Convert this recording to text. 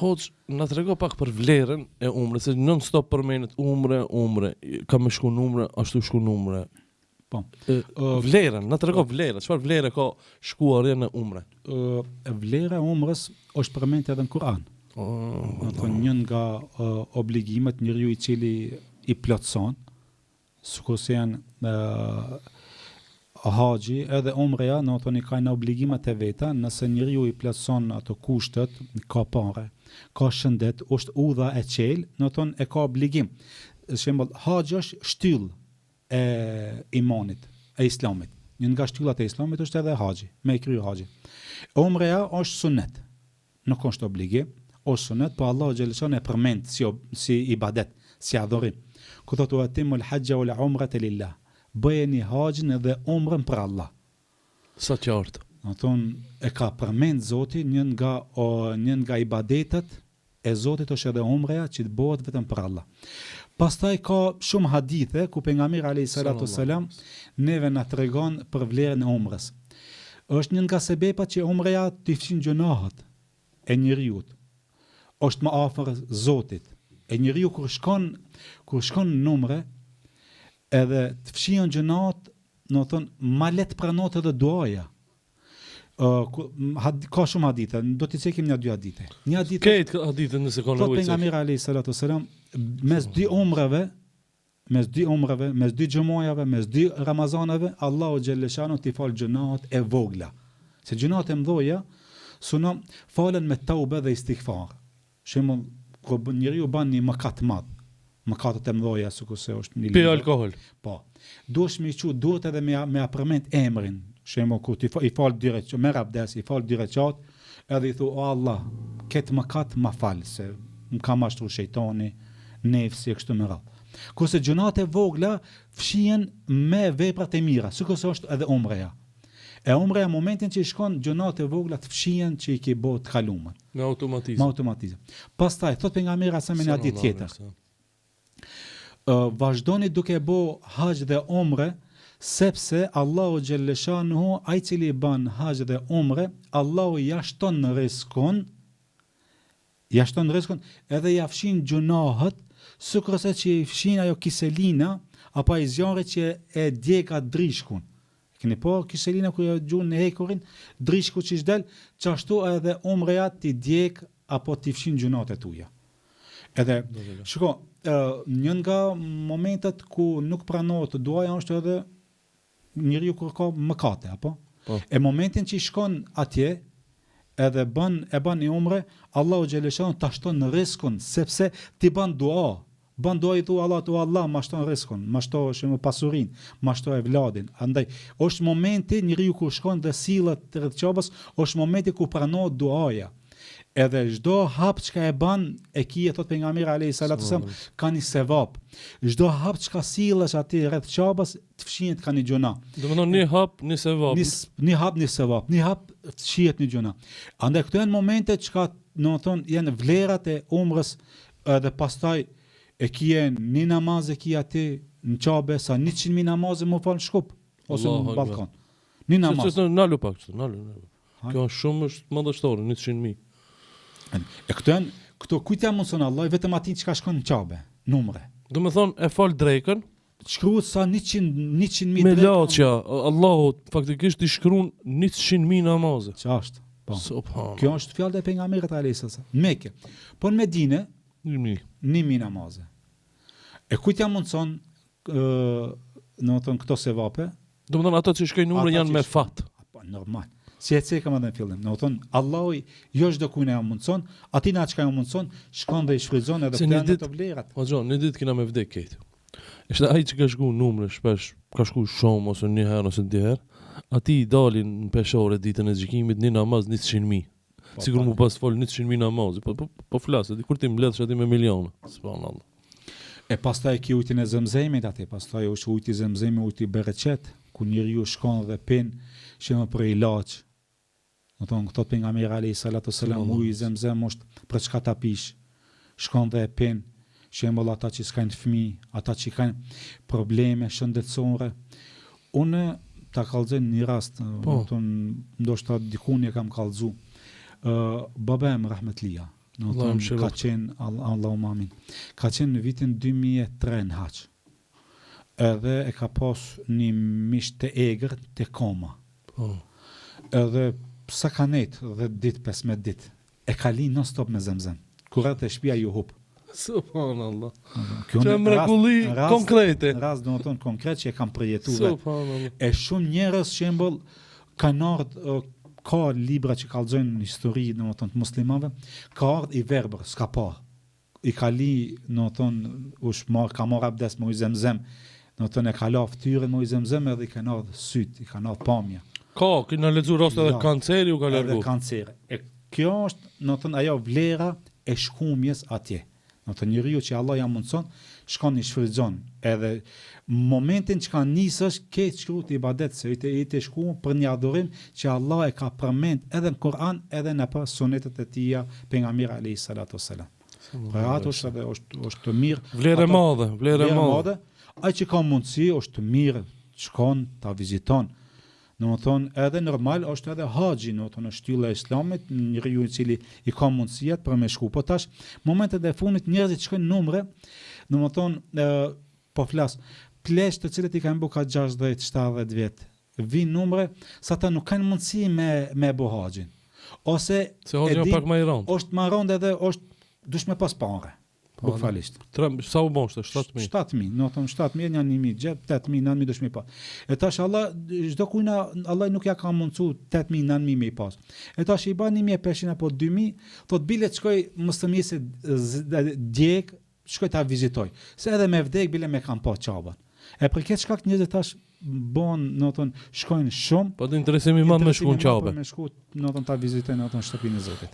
Hoxh, na trego pak për vlerën e umrës, se non stop përmenet umre, ka më shku në umre, ashtu shku në umre. Po. Vlerën, na trego vlerën, çfarë vlere ka shkuarja në umre? Vlera e umrës është përmendur edhe në Kur'an. Do të një nga obligimet njeriu i cili i plotson, sikurse janë haxhi edhe umreja, do të thonë kanë obligimet e veta, nëse njeriu i plotson ato kushtet, ka parë, ka shëndet, është udha e qelë, do të thonë e ka obligim. Për shembull, haxhi është shtyllë e imanit, e islamit. Një nga shtyllat e islamit është edhe haxhi, me kry haxhi. Umreja është sunet, nuk është obligim, është sunet, po Allahu xhaleshon e përmend si ibadet, si adhurim. Ku thotë wa atimul hajja wal umrata lillah. Bëjeni haxhin edhe umrën për Allah. Sa qartë. Do thonë e ka përmend Zoti një nga ibadetet e Zotit është edhe umreja që të bëhet vetëm për Allah. Pastaj ka shumë hadithe ku pejgamberi alayhis salatu wassalam neve na tregon për vlerën e umrës. Është një nga sebepat që umreja të fshin gjunahet e njeriu. Është më afër Zotit. E njeriu kur shkon në umre edhe të fshihen gjunahet, do thonë ma let pranohet edhe duaja. Ka shumë hadithe, do t'i cekim një dy hadithe. Një hadithe. Këtë hadithe nëse ka nevojë. Thot pejgamberi alayhis salatu wassalam, mes dy umrave, mes dy xhumajave, mes dy Ramazanave, Allahu xhalleshanu t'i fal gjunahet e vogla. Se gjunahet e mëdha suno falen me tauba dhe istighfar. Shembull, kur njeriu bën një mëkat të madh, mëkatet e mëdha sikurse është një pi alkool. Po. Duhesh më i duhet edhe me përmend emrin. Shembull, kur ti i fal dy recë, merr abdes, i fal dy recat, edhe i thu o Allah, këtë mëkat ma fal se më ka mashtruar shejtani, nefsi kështu me radhë. Kurse gjunat e vogla fshihen me veprat e mira, sikurse është edhe umreja. E umreja momentin që i shkon gjunat e vogla të fshihen që i ke bë të kaluar. Me automatizëm. Pastaj thot pejgamberi sa me një ditë tjetër. Vazhdoni duke bë haxh dhe umre, sepse Allahu xhalleshanuhu ai cili bën haxh dhe umre, Allahu ja shton rrezikun edhe ja fshin gjunahet, sikurse që i fshin ajo kiselina apo ai zjarri që e djeg atë drishkun. Keni po kiselina ku ja gjun në hekurin, drishku që del, çashtu edhe umreja ti djeg apo ti fshin gjunahet e tuaja. Edhe shiko, një nga momentet ku nuk pranohet duaja është edhe njeriu kur ka mëkate, apo? Po. E momentin që i shkon atje, edhe e bën një umre, Allahu xhaleshanu ta shton rrezikun, sepse ti bën dua. Bën dua i thu Allah ma shton rrezikun, ma shton shumë pasurinë, ma shton evladin. Andaj është momenti njeriu kur shkon dhe sillet rreth çobës, është momenti ku pranohet duaja. Edhe çdo hap çka e bën e kije thot pejgamberi alayhis salatu wasallam ka një sevap. Çdo hap çka sillesh aty rreth çabës të fshihet ka një gjuna. Domethënë një hap, një sevap. Një hap, një sevap. Një hap fshihet një gjuna. Andaj këto janë momente çka domethënë janë vlerat e umrës edhe pastaj e kije një namaz e kije aty në çabë sa 100.000 namaze më fal shkup ose në balkon. Një namaz. Nalu pak kështu, nalu. Kjo është shumë është madhështore, 100.000. E këto kujt jam mundson Allah, vetëm atin që ka shkon në qabe, numre. Do me thonë, e fal drekën, shkruhet sa 100.000 me laçja, Allahu faktikisht i shkruan 100.000 namaze. Ç'është? Po. Kjo është fjalë e pejgamberit alayhis salam. Mekë. Po në Medinë 1.000 namaze. E kujt jam mundson këto sevape? Do me thonë, ata që shkojnë numre janë me fat. Po normal. Si e cekam edhe në fillim. Do thonë Allahu jo çdo kujt na mundson, atina çka na mundson, shkon dhe i shfryzon edhe këto të vlerat. Po xho, në ditë kena me vdek këtë. Është ai që ka shku numre shpesh, ka shku shumë ose një herë ose dy herë, ati i dalin në peshore ditën e gjykimit një namaz 100.000. Sigur mu pas fol 100.000 namaz, po flasë, kur ti mbledhsh aty me miliona. Subhanallahu. E pastaj ki ujtin e Zemzemit aty, pastaj është ujti i Zemzemit, ujti i bereqet, ku njeriu shkon dhe pen shema për ilaç. Do thonë këto pejgamberi alayhis salatu wasalam uji i Zemzem është për çka ta pish. Shkon dhe e pen, shembull ata që s'kan fëmijë, ata që kanë probleme shëndetësore. Unë ta kallëzoj një rast, do thonë ndoshta dikun e kam kallëzu. Babam rahmetlia. Allah më ka qenë, Allahu amin, ka qenë në vitin 2003 në Haç. Edhe e ka pas një mish të egër të koma. Po. Edhe sa ka nejt 10 ditë, 15 ditë, e ka linë non stop me zemzem. Kur rrët e shtëpia ju hup. Subhanallah. Kjo Që mrekulli konkrete. Rast do të thonë konkret që e kam përjetuar. Subhanallah. E shumë njerëz shembull kanë ardhur, ka libra që kallëzojnë në histori, domethënë të muslimanëve, ka ardhur i verbër, s'ka pa. I ka li, domethënë, ka marr abdes me ujë zemzem, domethënë e ka la fytyrën me ujë zemzem edhe i kanë ardhur syt, i kanë ardhur pamja. Ka, kena lexuar raste edhe kanceri u ka largu. Edhe kanceri. E kjo është, domethënë, ajo vlera e shkumjes atje. Domethënë njeriu që Allah ja mundson, shkon i shfrytëzon. Edhe momentin që ka nisësh ke shkruat ibadet se i të shku për një adhurim që Allah e ka përmend edhe në Kur'an edhe në pa sunetet e tija pejgamberi alayhis salatu wassalam. Për ato është të mirë. Vlerë e madhe. Ai që ka mundësi është të mirë, shkon ta viziton. Domethënë edhe normal është edhe haxhi, domethënë shtylla e Islamit, njeriu i cili i ka mundësiat për me shku. Po tash momentet e fundit njerëzit shkojnë numre, domethënë po flas, plesh të cilët i kanë bërë 60-70 vjet. Vin numre sa ata nuk kanë mundësi me bëu haxhin. Ose se haxhi është pak më i rëndë. Është më rëndë edhe është dush me pas parë. Bukfalisht. Sa u bon shtë? 7.000? 7.000, në tonë 7.000, janë 1.000 gjep, 8.000, 9.000 dushmi pa. E tash Allah, çdo kujna, Allah nuk ja ka mundcu 8.000, 9.000 me i pas. E tash i ba 1.500 apo 2.000, thot bilet shkoj mos të mirë se djeg, shkoj ta vizitoj. Se edhe me vdek bile me kam pa qaban. E për këtë shkak njerëzit tash bon, në tonë, shkojnë shumë. Po të interesimi ma me shku në qabe. Me shku, në tonë ta vizitojnë në tonë shtëpinë e Zotit.